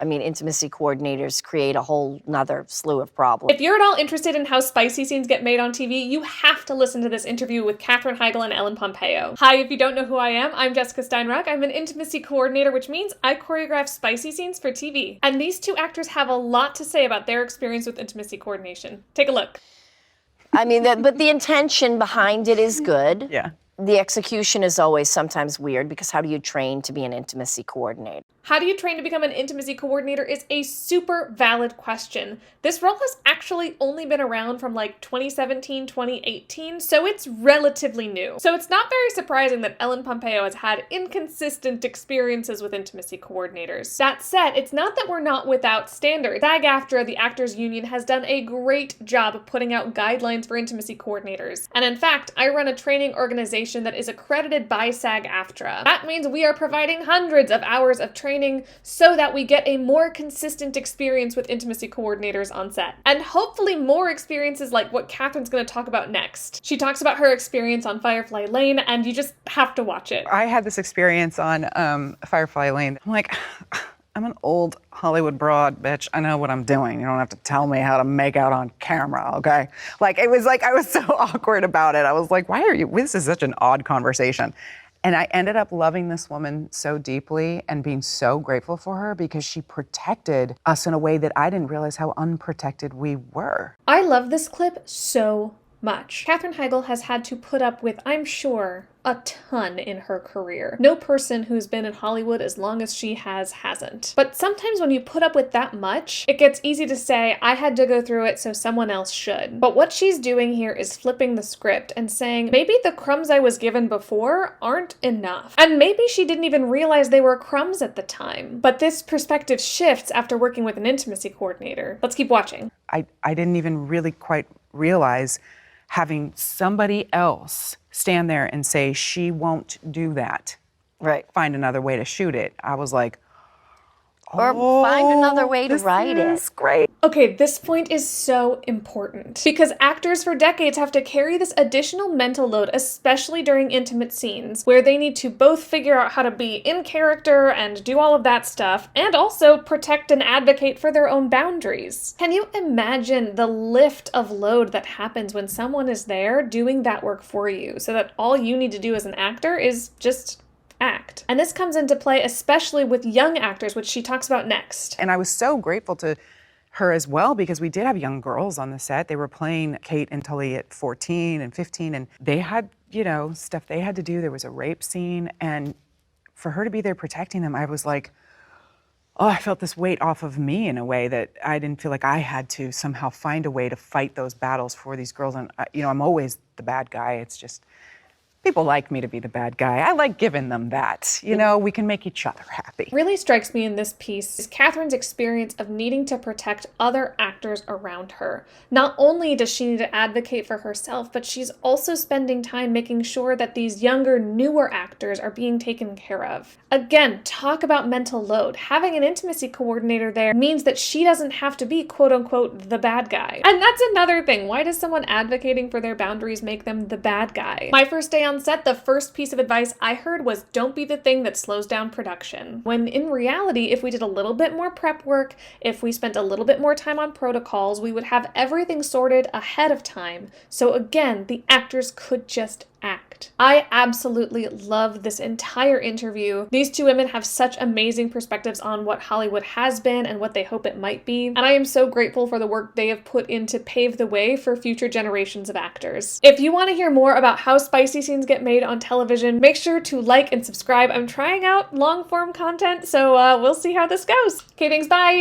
I mean, intimacy coordinators create a whole nother slew of problems. If you're at all interested in how spicy scenes get made on TV, you have to listen to this interview with Katherine Heigl and Ellen Pompeo. Hi, if you don't know who I am, I'm Jessica Steinrock. I'm an intimacy coordinator, which means I choreograph spicy scenes for TV. And these two actors have a lot to say about their experience with intimacy coordination. Take a look. I mean, but the intention behind it is good. Yeah. The execution is always sometimes weird because how do you train to be an intimacy coordinator? How do you train to become an intimacy coordinator is a super valid question. This role has actually only been around from like 2017, 2018, so it's relatively new. So it's not very surprising that Ellen Pompeo has had inconsistent experiences with intimacy coordinators. That said, it's not that we're not without standards. SAG-AFTRA, the Actors Union, has done a great job of putting out guidelines for intimacy coordinators. And in fact, I run a training organization that is accredited by SAG-AFTRA. That means we are providing hundreds of hours of training so that we get a more consistent experience with intimacy coordinators on set. And hopefully more experiences like what Katherine's going to talk about next. She talks about her experience on Firefly Lane, and you just have to watch it. I had this experience on Firefly Lane. I'm like, I'm an old Hollywood broad, bitch. I know what I'm doing. You don't have to tell me how to make out on camera, okay? Like, it was like, I was so awkward about it. I was like, why are you, this is such an odd conversation. And I ended up loving this woman so deeply and being so grateful for her because she protected us in a way that I didn't realize how unprotected we were. I love this clip so much. Katherine Heigl has had to put up with, I'm sure, a ton in her career. No person who's been in Hollywood as long as she hasn't. But sometimes when you put up with that much, it gets easy to say, I had to go through it so someone else should. But what she's doing here is flipping the script and saying, maybe the crumbs I was given before aren't enough. And maybe she didn't even realize they were crumbs at the time. But this perspective shifts after working with an intimacy coordinator. Let's keep watching. I didn't even really quite realize having somebody else stand there and say, she won't do that. Right. Find another way to shoot it. I was like, or find another way to write it. This is great. Okay, this point is so important because actors for decades have to carry this additional mental load, especially during intimate scenes, where they need to both figure out how to be in character and do all of that stuff, and also protect and advocate for their own boundaries. Can you imagine the lift of load that happens when someone is there doing that work for you, so that all you need to do as an actor is just act? And this comes into play especially with young actors, which she talks about next. And I was so grateful to her as well because we did have young girls on the set. They were playing Kate and Tully at 14 and 15, and they had, you know, stuff they had to do. There was a rape scene, and for her to be there protecting them, I was like, oh, I felt this weight off of me in a way that I didn't feel like I had to somehow find a way to fight those battles for these girls. And, you know, I'm always the bad guy. It's just, people like me to be the bad guy. I like giving them that. You know, we can make each other happy. Really strikes me in this piece is Katherine's experience of needing to protect other actors around her. Not only does she need to advocate for herself, but she's also spending time making sure that these younger, newer actors are being taken care of. Again, talk about mental load. Having an intimacy coordinator there means that she doesn't have to be quote-unquote the bad guy. And that's another thing. Why does someone advocating for their boundaries make them the bad guy? My first day on set, the first piece of advice I heard was don't be the thing that slows down production. When in reality, if we did a little bit more prep work, if we spent a little bit more time on protocols, we would have everything sorted ahead of time. So again, the actors could just act. I absolutely love this entire interview. These two women have such amazing perspectives on what Hollywood has been and what they hope it might be, and I am so grateful for the work they have put in to pave the way for future generations of actors. If you want to hear more about how spicy scenes get made on television, make sure to like and subscribe. I'm trying out long-form content, so we'll see how this goes. Okay, thanks, bye!